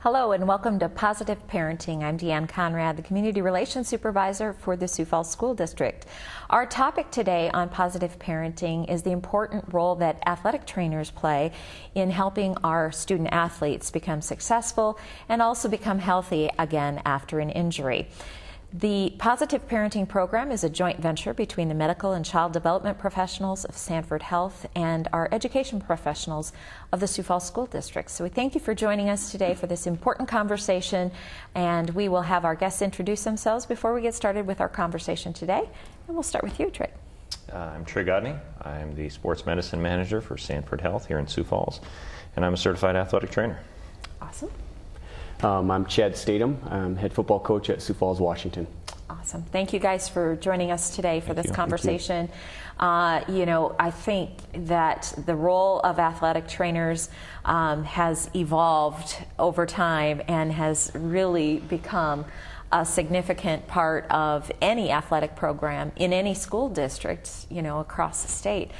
Hello and welcome to Positive Parenting. I'm Deanne Conrad, the Community Relations Supervisor for the Sioux Falls School District. Our topic today on Positive Parenting is the important role that athletic trainers play in helping our student athletes become successful and also become healthy again after an injury. The Positive Parenting program is a joint venture between the medical and child development professionals of Sanford Health and our education professionals of the Sioux Falls School District. So we thank you for joining us today for this important conversation, and we will have our guests introduce themselves before we get started with our conversation today. And we'll start with you, Trig. I'm Trig Godney. I'm the sports medicine manager for Sanford Health here in Sioux Falls, and I'm a certified athletic trainer. Awesome. I'm Chad Statham. I'm head football coach at Sioux Falls, Washington. Awesome. Thank you guys for joining us today for this conversation. I think that the role of athletic trainers has evolved over time and has really become a significant part of any athletic program in any school district, across the state.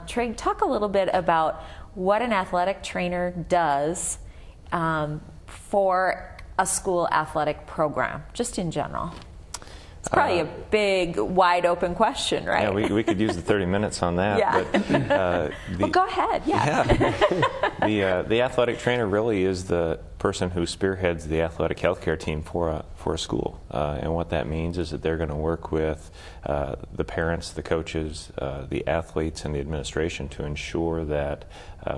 Trig, talk a little bit about what an athletic trainer does for a school athletic program, just in general. It's probably a big, wide open question, right? Yeah, we could use the 30 minutes on that. Yeah. But, well, go ahead, the athletic trainer really is the person who spearheads the athletic healthcare team for a school. And what that means is that they're going to work with the parents, the coaches, the athletes, and the administration to ensure that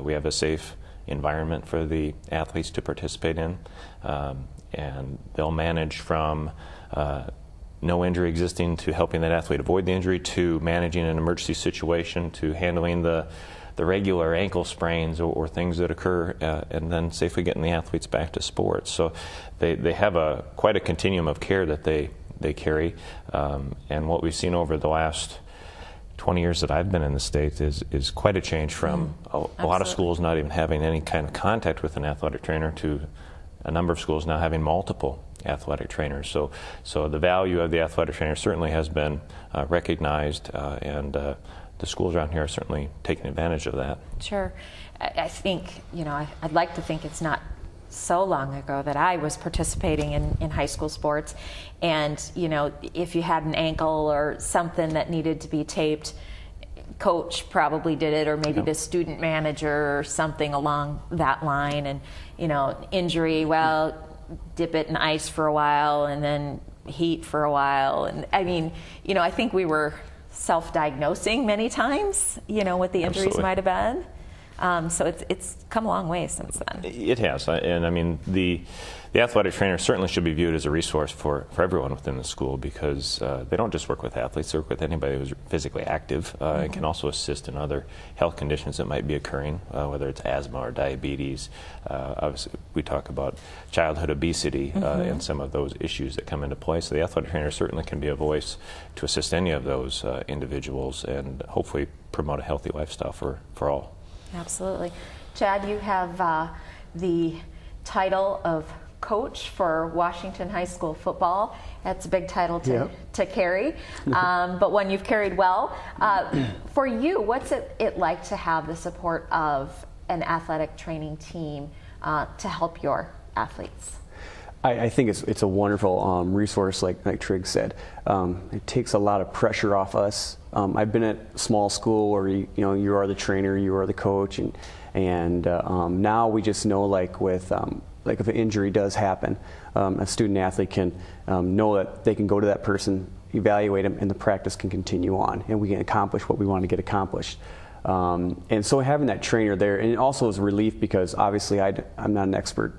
we have a safe environment for the athletes to participate in, and they'll manage from no injury existing to helping that athlete avoid the injury, to managing an emergency situation, to handling the regular ankle sprains or things that occur, and then safely getting the athletes back to sports. So they have quite a continuum of care that they carry, and what we've seen over the last 20 years that I've been in the state is quite a change from a lot of schools not even having any kind of contact with an athletic trainer to a number of schools now having multiple athletic trainers. So the value of the athletic trainer certainly has been recognized, and the schools around here are certainly taking advantage of that. Sure. I think, I'd like to think it's not so long ago that I was participating in high school sports, and if you had an ankle or something that needed to be taped, coach probably did it, or maybe the student manager or something along that line. And injury, well, dip it in ice for a while and then heat for a while. And I think we were self-diagnosing many times what the injuries might have been. So it's come a long way since then. It has, and the athletic trainer certainly should be viewed as a resource for everyone within the school, because they don't just work with athletes, they work with anybody who's physically active, and can also assist in other health conditions that might be occurring, whether it's asthma or diabetes. Obviously, we talk about childhood obesity and some of those issues that come into play. So the athletic trainer certainly can be a voice to assist any of those individuals and hopefully promote a healthy lifestyle for all. Absolutely. Chad, you have the title of coach for Washington High School football. That's a big title to carry, but one you've carried well. For you, what's it like to have the support of an athletic training team to help your athletes? I think it's a wonderful resource, like Trig said. It takes a lot of pressure off us. I've been at small school where you are the trainer, you are the coach, and now we just know, like if an injury does happen, a student athlete can know that they can go to that person, evaluate them, and the practice can continue on, and we can accomplish what we want to get accomplished. And so having that trainer there, and it also is a relief, because obviously I'm not an expert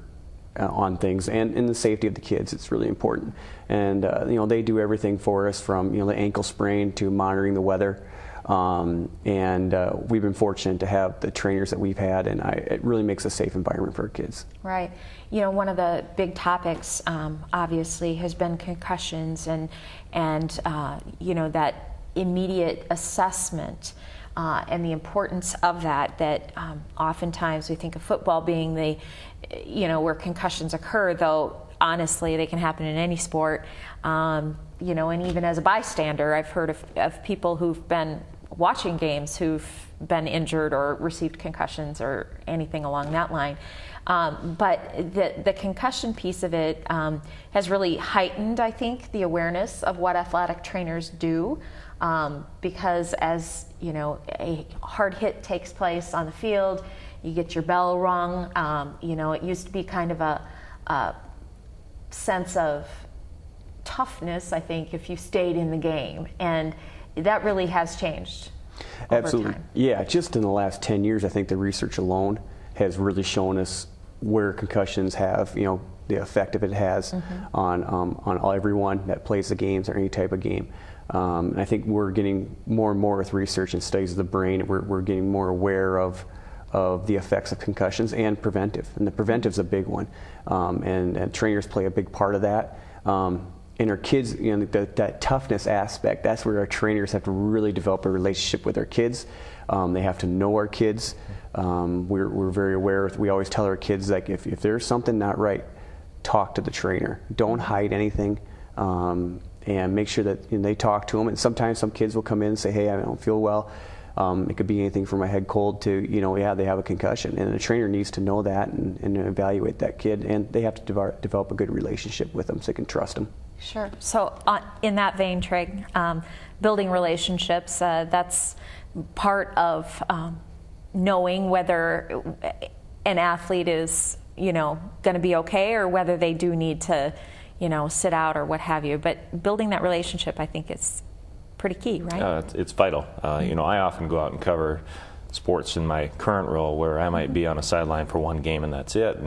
on things, and in the safety of the kids, it's really important. And they do everything for us, from the ankle sprain to monitoring the weather. And we've been fortunate to have the trainers that we've had, and it really makes a safe environment for our kids. Right. One of the big topics, obviously, has been concussions, and that immediate assessment. And the importance of that oftentimes we think of football being where concussions occur, though honestly they can happen in any sport. And even as a bystander, I've heard of people who've been watching games who've been injured or received concussions or anything along that line. But the concussion piece of it has really heightened, I think, the awareness of what athletic trainers do, because as you know, a hard hit takes place on the field, you get your bell rung. You know, it used to be kind of a sense of toughness, I think, if you stayed in the game, and that really has changed over Absolutely. time. Yeah, just in the last 10 years, I think the research alone has really shown us where concussions have, you know, the effect of it has on everyone that plays the games or any type of game. And I think we're getting more and more with research and studies of the brain. We're getting more aware of the effects of concussions and preventive. And the preventive's a big one. And trainers play a big part of that. And our kids, you know, that toughness aspect, that's where our trainers have to really develop a relationship with our kids. They have to know our kids. We're very aware. We always tell our kids, like, if there's something not right, talk to the trainer. Don't hide anything, and make sure that they talk to them. And sometimes some kids will come in and say, hey, I don't feel well. It could be anything from a head cold to, you know, yeah, they have a concussion. And the trainer needs to know that and evaluate that kid. And they have to develop a good relationship with them so they can trust them. Sure. So in that vein, Trig, building relationships, that's part of knowing whether an athlete is, you know, going to be okay or whether they do need to, you know, sit out or what have you. But building that relationship, I think, is pretty key, right? It's vital. You know, I often go out and cover sports in my current role where I might be on a sideline for one game and that's it.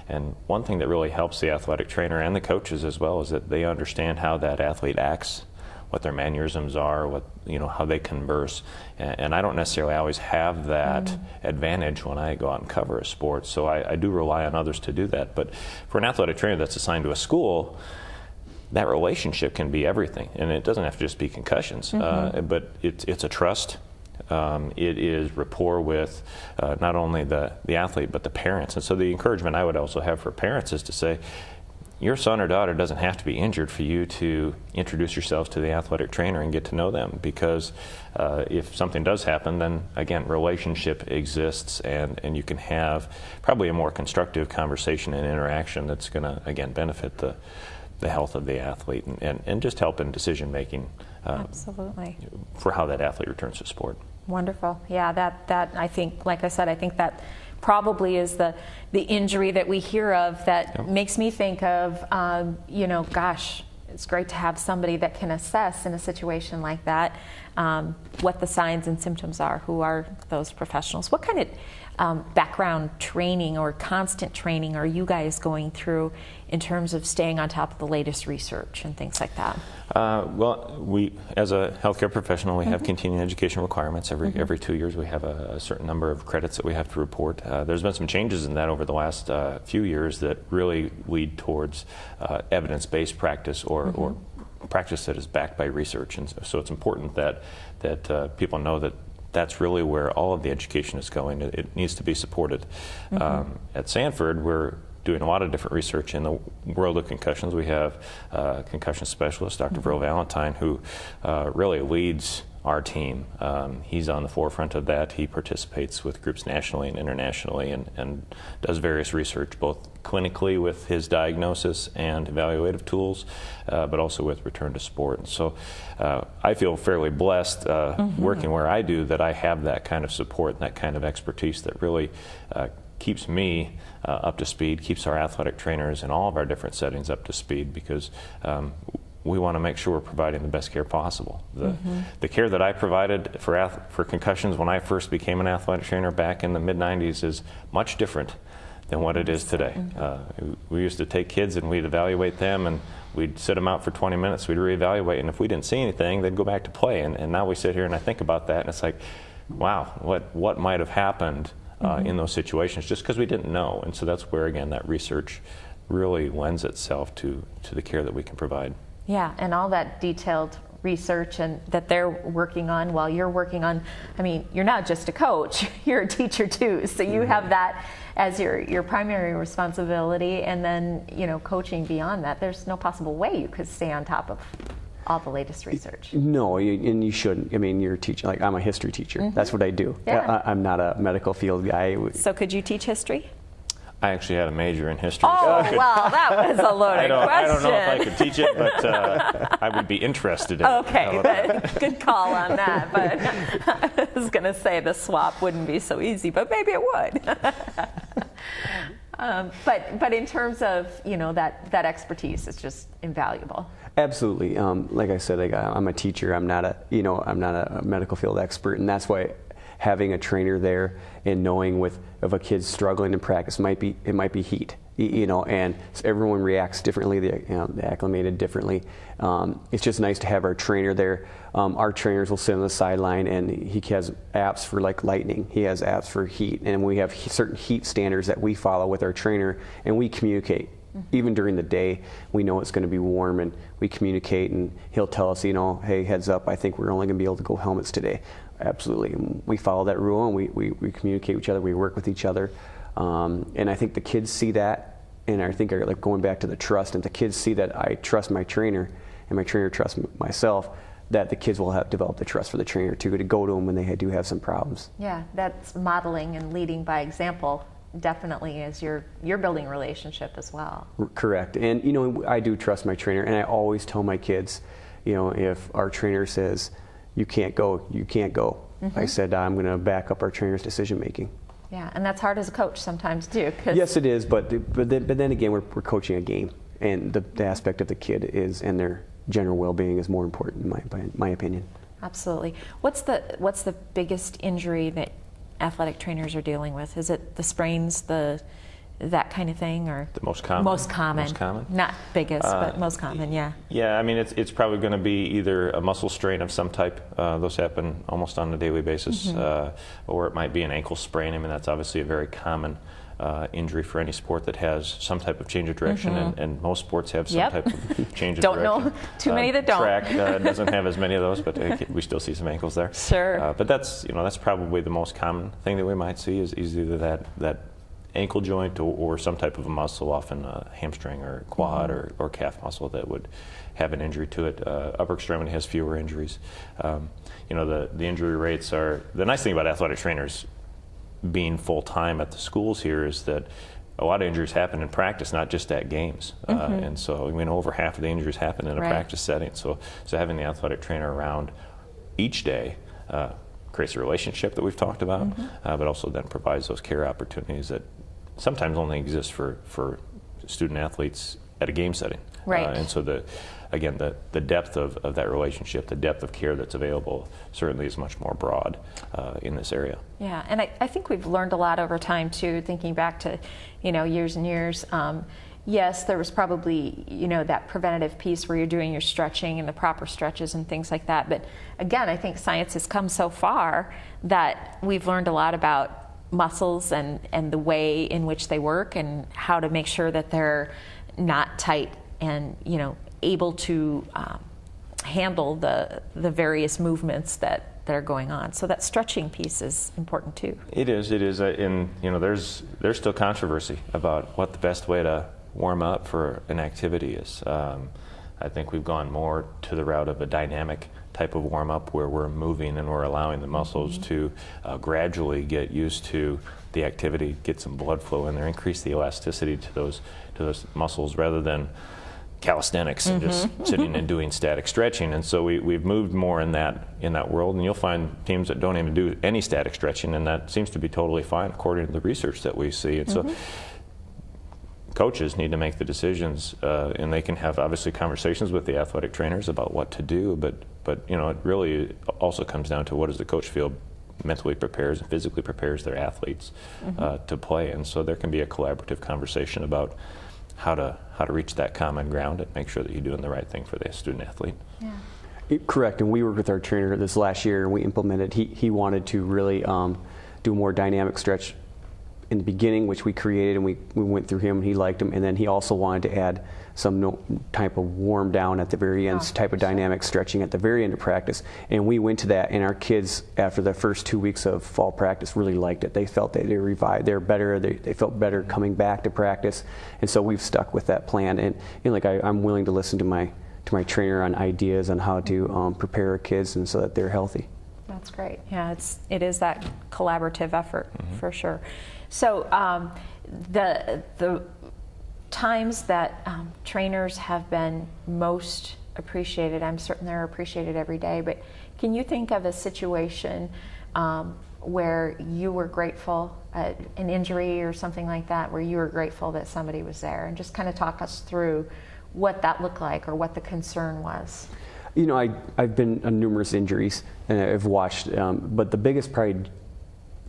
And one thing that really helps the athletic trainer and the coaches as well is that they understand how that athlete acts, what their mannerisms are, what, you know, how they converse. And I don't necessarily always have that advantage when I go out and cover a sport. So I do rely on others to do that. But for an athletic trainer that's assigned to a school, that relationship can be everything. And it doesn't have to just be concussions, but it's a trust. It is rapport with not only the athlete but the parents. And so the encouragement I would also have for parents is to say, your son or daughter doesn't have to be injured for you to introduce yourself to the athletic trainer and get to know them, because if something does happen, then again, relationship exists, and you can have probably a more constructive conversation and interaction that's going to, again, benefit the health of the athlete and just help in decision making. Absolutely. For how that athlete returns to sport. Wonderful. Yeah, that I think, like I said, I think that probably is the injury that we hear of that makes me think of, you know, gosh, it's great to have somebody that can assess in a situation like that what the signs and symptoms are. Who are those professionals? What kind of background training or constant training are you guys going through in terms of staying on top of the latest research and things like that? Well, we, as a healthcare professional, we have continuing education requirements. Every 2 years we have a certain number of credits that we have to report. There's been some changes in that over the last few years that really lead towards evidence-based practice or practice that is backed by research. And so it's important that people know that that's really where all of the education is going. It needs to be supported. At Sanford, we're doing a lot of different research in the world of concussions. We have a concussion specialist, Dr. Verl Valentine, who really leads our team. He's on the forefront of that. He participates with groups nationally and internationally and does various research, both clinically with his diagnosis and evaluative tools, but also with return to sport. And so I feel fairly blessed working where I do that I have that kind of support and that kind of expertise that really keeps me up to speed, keeps our athletic trainers in all of our different settings up to speed, because we want to make sure we're providing the best care possible. The care that I provided for concussions when I first became an athletic trainer back in the mid-90s is much different than what it is today. We used to take kids and we'd evaluate them, and we'd sit them out for 20 minutes, we'd reevaluate, and if we didn't see anything, they'd go back to play. And now we sit here and I think about that, and it's like, wow, what might have happened in those situations just because we didn't know. And so that's where, again, that research really lends itself to the care that we can provide. Yeah, and all that detailed research and that they're working on while you're working on, I mean, you're not just a coach, you're a teacher too, so you have that as your primary responsibility, and then, you know, coaching beyond that. There's no possible way you could stay on top of all the latest research. No, and you shouldn't. I mean, you're a teacher. Like, I'm a history teacher. That's what I do. Yeah. I'm not a medical field guy. So could you teach history? I actually had a major in history. Oh, so well, that was a loaded question. I don't know if I could teach it, but I would be interested in it. Okay, but good call on that. But I was going to say the swap wouldn't be so easy, but maybe it would. But in terms of, you know, that expertise, it's just invaluable. Absolutely. Like I said, I'm a teacher. I'm not a medical field expert, and that's why having a trainer there and knowing if a kid's struggling in practice it might be heat, you know, and everyone reacts differently. They're acclimated differently. It's just nice to have our trainer there. Our trainers will sit on the sideline, and he has apps for like lightning. He has apps for heat, and we have certain heat standards that we follow with our trainer, and we communicate. Even during the day, we know it's going to be warm, and we communicate, and he'll tell us, you know, hey, heads up, I think we're only going to be able to go helmets today. Absolutely. And we follow that rule, and we communicate with each other, we work with each other. And I think the kids see that, and I think like going back to the trust, and the kids see that I trust my trainer, and my trainer trusts myself, that the kids will have developed the trust for the trainer too, to go to them when they do have some problems. Yeah, that's modeling and leading by example. Definitely is you're building a relationship as well. Correct. And, you know, I do trust my trainer, and I always tell my kids, you know, if our trainer says, you can't go, you can't go. I said, I'm going to back up our trainer's decision making. Yeah, and that's hard as a coach sometimes too. Yes, it is, but then again, we're coaching a game, and the aspect of the kid and their general well-being is more important in my opinion. Absolutely. What's the biggest injury that athletic trainers are dealing with? Is it the sprains, that kind of thing, or the most common? Most common. Not biggest, but most common. Yeah. Yeah, I mean, it's probably going to be either a muscle strain of some type. Those happen almost on a daily basis, or it might be an ankle sprain. I mean, that's obviously a very common injury for any sport that has some type of change of direction, and most sports have some type of change of don't direction. Know too many that don't. Track doesn't have as many of those, but we still see some ankles there. Sure. But that's probably the most common thing that we might see is either that ankle joint or some type of a muscle, often a hamstring or quad or calf muscle that would have an injury to it. Upper extremity has fewer injuries. The injury rates are, the nice thing about athletic trainers being full-time at the schools here is that a lot of injuries happen in practice, not just at games. And so, I mean, over half of the injuries happen in a practice setting. So having the athletic trainer around each day creates a relationship that we've talked about, but also then provides those care opportunities that sometimes only exist for student athletes at a game setting. Right. And so the depth of that relationship, the depth of care that's available certainly is much more broad in this area. Yeah, and I think we've learned a lot over time too, thinking back to, years and years. Yes, there was probably, that preventative piece where you're doing your stretching and the proper stretches and things like that. But again, I think science has come so far that we've learned a lot about muscles and the way in which they work and how to make sure that they're not tight and, able to handle the various movements that are going on. So that stretching piece is important too. It is. And, there's still controversy about what the best way to warm up for an activity is. I think we've gone more to the route of a dynamic type of warm-up where we're moving and we're allowing the muscles to gradually get used to the activity, get some blood flow in there, increase the elasticity to those muscles rather than calisthenics and just sitting and doing static stretching. And so we've moved more in that world, and you'll find teams that don't even do any static stretching, and that seems to be totally fine according to the research that we see. And so coaches need to make the decisions, and they can have obviously conversations with the athletic trainers about what to do, but it really also comes down to what does the coach feel mentally prepares and physically prepares their athletes to play. And so there can be a collaborative conversation about how to reach that common ground and make sure that you're doing the right thing for the student athlete. Yeah. Correct, and we worked with our trainer this last year, and we implemented, he wanted to really do more dynamic stretch in the beginning, which we created, and we went through him, and he liked them, and then he also wanted to add some type of warm down at the very end, type of dynamic stretching at the very end of practice, and we went to that, and our kids, after the first 2 weeks of fall practice, really liked it. They felt that they revived, they were better, they felt better coming back to practice, and so we've stuck with that plan, and like I'm willing to listen to my to my trainer on ideas on how to prepare our kids and so that they're healthy. That's great. Yeah, it is that collaborative effort for sure. So the times that trainers have been most appreciated, I'm certain they're appreciated every day, but can you think of a situation where you were grateful, an injury or something like that, where you were grateful that somebody was there, and just kind of talk us through what that looked like or what the concern was? You know, I've been on numerous injuries and I've watched, but the biggest probably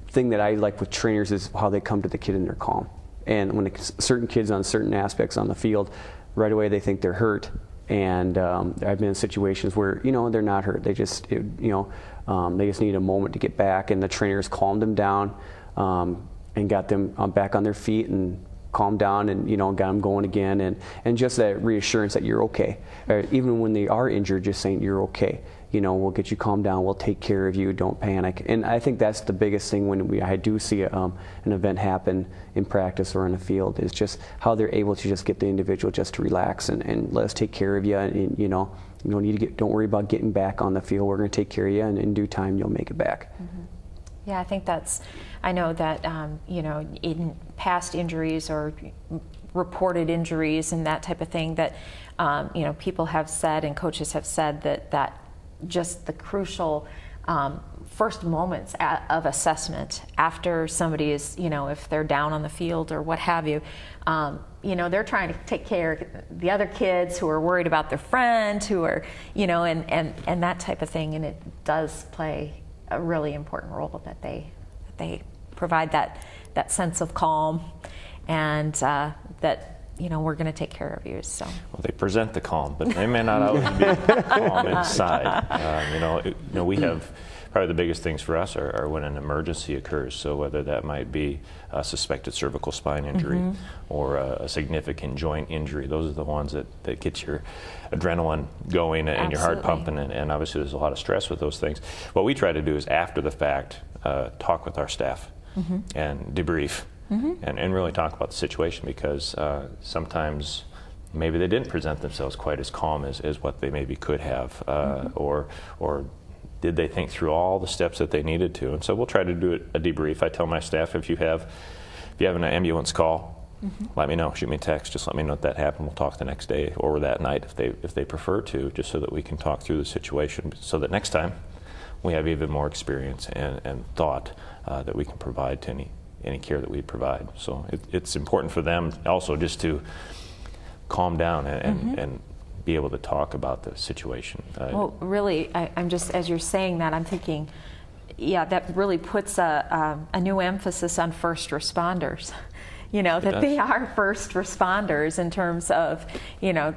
thing that I like with trainers is how they come to the kid and they're calm. And when certain kids on certain aspects on the field, right away they think they're hurt. And I've been in situations where, you know, they're not hurt. They just, they just need a moment to get back, and the trainers calmed them down and got them back on their feet and calmed down and, you know, got them going again. And just that reassurance that you're okay. Even when they are injured, just saying you're okay. You know, we'll get you calmed down. We'll take care of you. Don't panic. And I think that's the biggest thing when I do see an event happen in practice or in the field, is just how they're able to just get the individual just to relax and let us take care of you. And you know, you don't need to don't worry about getting back on the field. We're going to take care of you, and in due time you'll make it back. Mm-hmm. Yeah, I think I know that you know, in past injuries or reported injuries and that type of thing, that you know, people have said and coaches have said that just the crucial first moments of assessment after somebody is, you know, if they're down on the field or what have you, you know, they're trying to take care of the other kids who are worried about their friend, who are, you know, and that type of thing. And it does play a really important role that they provide that sense of calm, and that, you know, we're going to take care of you. So. Well, they present the calm, but they may not always be calm inside. You know, we have probably the biggest things for us are when an emergency occurs. So whether that might be a suspected cervical spine injury or a significant joint injury, those are the ones that get your adrenaline going and your heart pumping. And obviously there's a lot of stress with those things. What we try to do is after the fact, talk with our staff and debrief. And really talk about the situation, because sometimes maybe they didn't present themselves quite as calm as what they maybe could have, or did they think through all the steps that they needed to. And so we'll try to do a debrief. I tell my staff, if you have an ambulance call, let me know, shoot me a text, just let me know that happened. We'll talk the next day or that night if they prefer to, just so that we can talk through the situation, so that next time we have even more experience and thought that we can provide to any care that we provide. So it's important for them also just to calm down and be able to talk about the situation. Well, really, I'm just, as you're saying that, I'm thinking, yeah, that really puts a new emphasis on first responders. You know, that they are first responders in terms of, you know,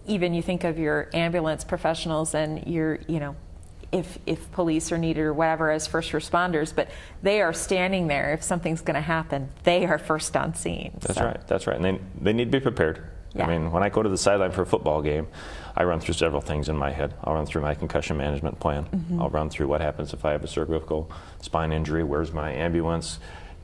even you think of your ambulance professionals and your, you know, if police are needed or whatever as first responders, but they are standing there. If something's going to happen, they are first on scene. That's right. And they need to be prepared. Yeah. I mean, when I go to the sideline for a football game, I run through several things in my head. I'll run through my concussion management plan. I'll run through what happens if I have a cervical spine injury. Where's my ambulance?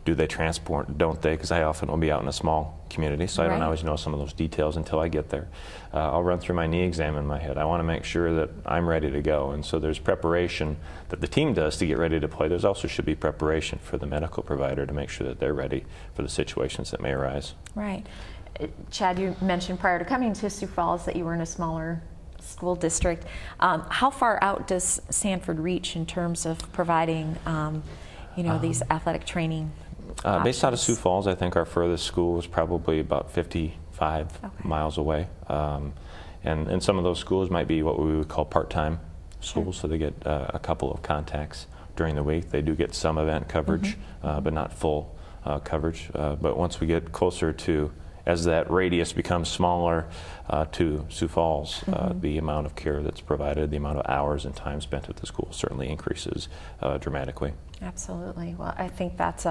Do they transport? Don't they? Because I often will be out in a small community, so I don't always know some of those details until I get there. I'll run through my knee exam in my head. I want to make sure that I'm ready to go. And so there's preparation that the team does to get ready to play. There's also should be preparation for the medical provider to make sure that they're ready for the situations that may arise. Right. Chad, you mentioned prior to coming to Sioux Falls that you were in a smaller school district. How far out does Sanford reach in terms of providing these athletic training based out of Sioux Falls, I think our furthest school is probably about 55 miles away. And some of those schools might be what we would call part-time schools, so they get a couple of contacts during the week. They do get some event coverage, but not full coverage. But once we get closer to, as that radius becomes smaller to Sioux Falls, the amount of care that's provided, the amount of hours and time spent at the school certainly increases dramatically. Absolutely. Well, I think that's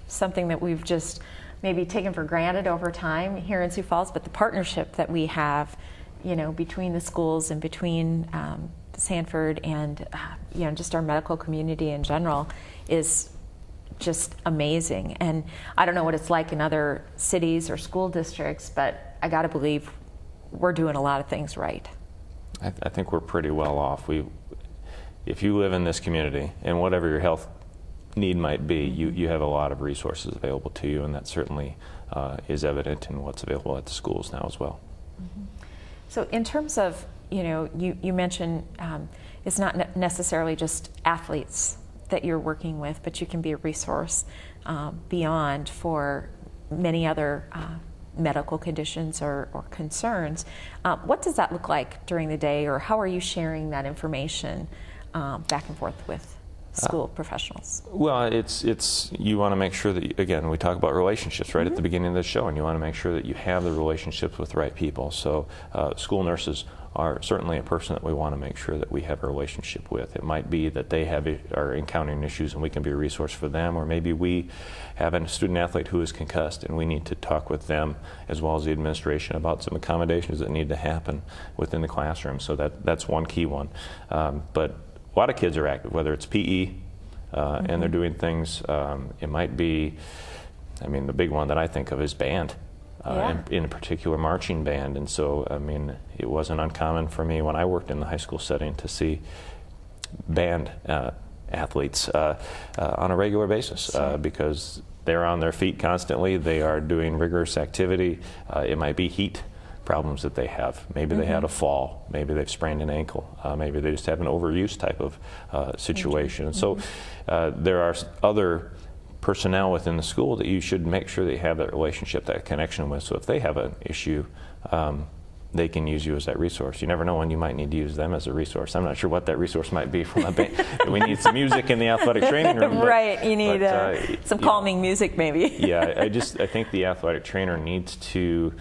something that we've just maybe taken for granted over time here in Sioux Falls, but the partnership that we have, between the schools and between Sanford and, just our medical community in general is just amazing. And I don't know what it's like in other cities or school districts, but I got to believe we're doing a lot of things right. I think we're pretty well off. If you live in this community, and whatever your health need might be, you have a lot of resources available to you, and that certainly is evident in what's available at the schools now as well. So in terms of, you mentioned it's not necessarily just athletes that you're working with, but you can be a resource beyond for many other medical conditions or concerns. What does that look like during the day, or how are you sharing that information back and forth with school professionals? Well, it's you want to make sure that, again, we talk about relationships right at the beginning of the show, and you want to make sure that you have the relationships with the right people. So school nurses are certainly a person that we want to make sure that we have a relationship with. It might be that they are encountering issues and we can be a resource for them, or maybe we have a student athlete who is concussed and we need to talk with them as well as the administration about some accommodations that need to happen within the classroom. So that's one key one. But a lot of kids are active, whether it's PE and they're doing things. It might be, the big one that I think of is band. In a particular marching band. And so, it wasn't uncommon for me when I worked in the high school setting to see band athletes on a regular basis because they're on their feet constantly. They are doing rigorous activity. It might be heat problems that they have. Maybe they had a fall. Maybe they've sprained an ankle. Maybe they just have an overuse type of situation. And so there are other personnel within the school that you should make sure that you have that relationship, that connection with. So if they have an issue, they can use you as that resource. You never know when you might need to use them as a resource. I'm not sure what that resource might be from a band. We need some music in the athletic training room. Right, you need some calming music maybe. I think the athletic trainer needs to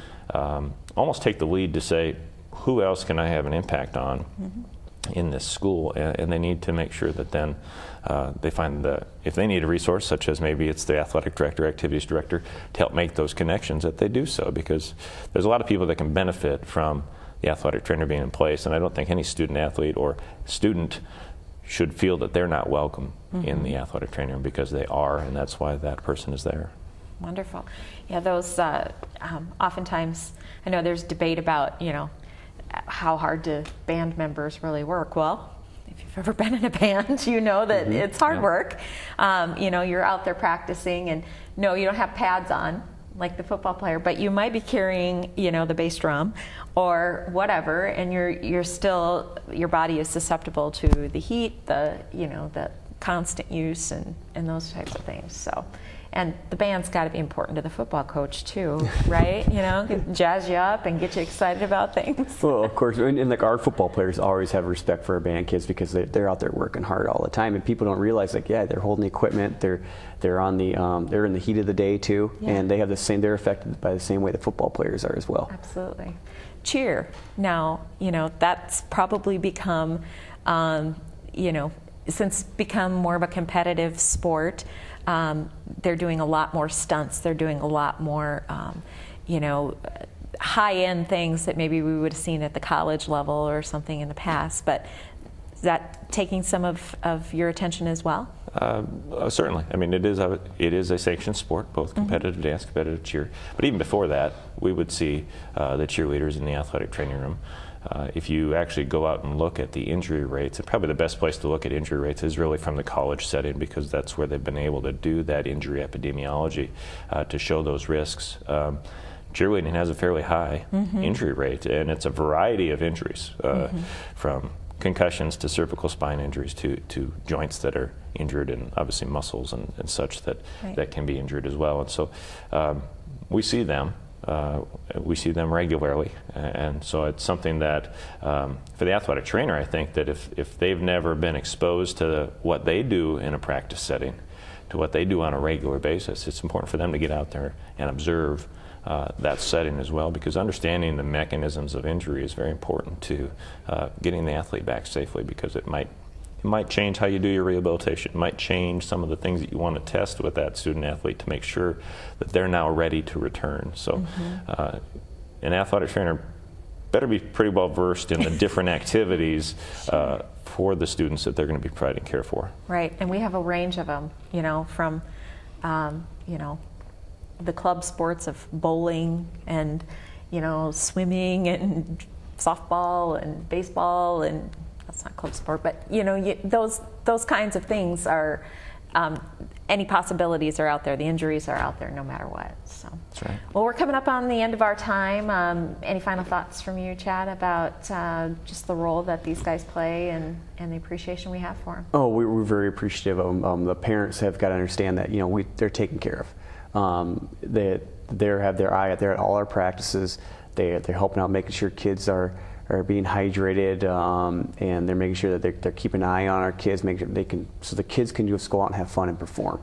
almost take the lead to say, who else can I have an impact on in this school? And they need to make sure that then they find if they need a resource, such as maybe it's the athletic director, activities director, to help make those connections, that they do so, because there's a lot of people that can benefit from the athletic trainer being in place, and I don't think any student athlete or student should feel that they're not welcome in the athletic trainer, because they are, and that's why that person is there. Wonderful. Yeah, those oftentimes, I know there's debate about, how hard do band members really work? Well, if you've ever been in a band, you know that it's hard work. You're out there practicing, and no, you don't have pads on like the football player, but you might be carrying, the bass drum or whatever, and you're still, your body is susceptible to the heat, the constant use and those types of things. So, and the band's got to be important to the football coach too, right? Jazz you up and get you excited about things. Well, of course, and like our football players always have respect for our band kids because they're out there working hard all the time, and people don't realize they're holding the equipment, they're on the they're in the heat of the day too, and they have they're affected by the same way the football players are as well. Absolutely. Cheer. Now, that's probably become, since become more of a competitive sport. They're doing a lot more stunts. They're doing a lot more, high-end things that maybe we would have seen at the college level or something in the past. But is that taking some of your attention as well? Certainly. It is a sanctioned sport, both competitive dance, competitive cheer. But even before that, we would see the cheerleaders in the athletic training room. If you actually go out and look at the injury rates, and probably the best place to look at injury rates is really from the college setting, because that's where they've been able to do that injury epidemiology to show those risks. Cheerleading has a fairly high injury rate, and it's a variety of injuries, from concussions to cervical spine injuries to joints that are injured, and obviously muscles and such that can be injured as well. And so we see them. We see them regularly, and so it's something that for the athletic trainer, I think that if they've never been exposed to what they do in a practice setting, to what they do on a regular basis, it's important for them to get out there and observe that setting as well, because understanding the mechanisms of injury is very important to getting the athlete back safely, because it might change how you do your rehabilitation. It might change some of the things that you want to test with that student athlete to make sure that they're now ready to return. So an athletic trainer better be pretty well versed in the different activities for the students that they're going to be providing care for. Right, and we have a range of them, from, the club sports of bowling and, swimming and softball and baseball, and that's not club sport, but those kinds of things are, any possibilities are out there. The injuries are out there no matter what. So. That's right. Well, we're coming up on the end of our time. Any final thoughts from you, Chad, about just the role that these guys play and the appreciation we have for them? Oh, we're very appreciative of them. The parents have got to understand that they're taken care of. They have their eye out there at all our practices. They're helping out, making sure kids are being hydrated, and they're making sure that they're keeping an eye on our kids, making sure so the kids can just go out and have fun and perform.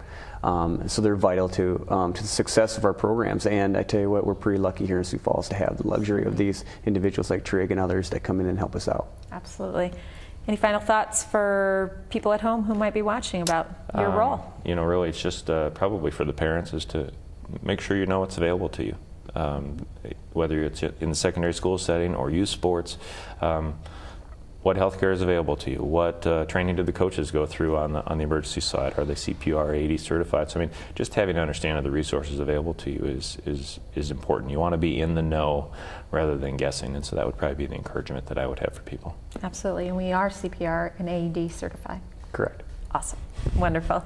So they're vital to the success of our programs. And I tell you what, we're pretty lucky here in Sioux Falls to have the luxury of these individuals like Trig and others that come in and help us out. Absolutely. Any final thoughts for people at home who might be watching about your role? Really, it's just probably for the parents is to make sure you know what's available to you. Whether it's in the secondary school setting or youth sports, what health care is available to you? What training do the coaches go through on the emergency side? Are they CPR 80 certified? So just having an understanding of the resources available to you is important. You want to be in the know rather than guessing, and so that would probably be the encouragement that I would have for people. Absolutely, and we are CPR and AED certified. Correct. Awesome. Wonderful.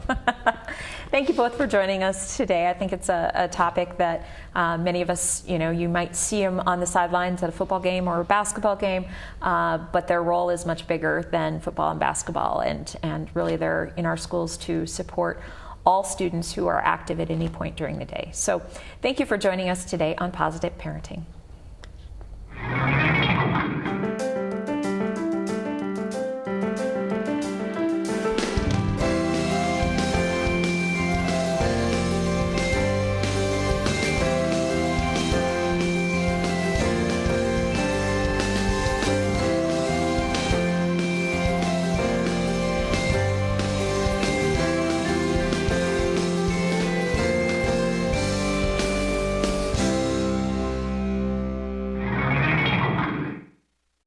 Thank you both for joining us today. I think it's a topic that many of us, you might see them on the sidelines at a football game or a basketball game, but their role is much bigger than football and basketball, and really they're in our schools to support all students who are active at any point during the day. So thank you for joining us today on Positive Parenting.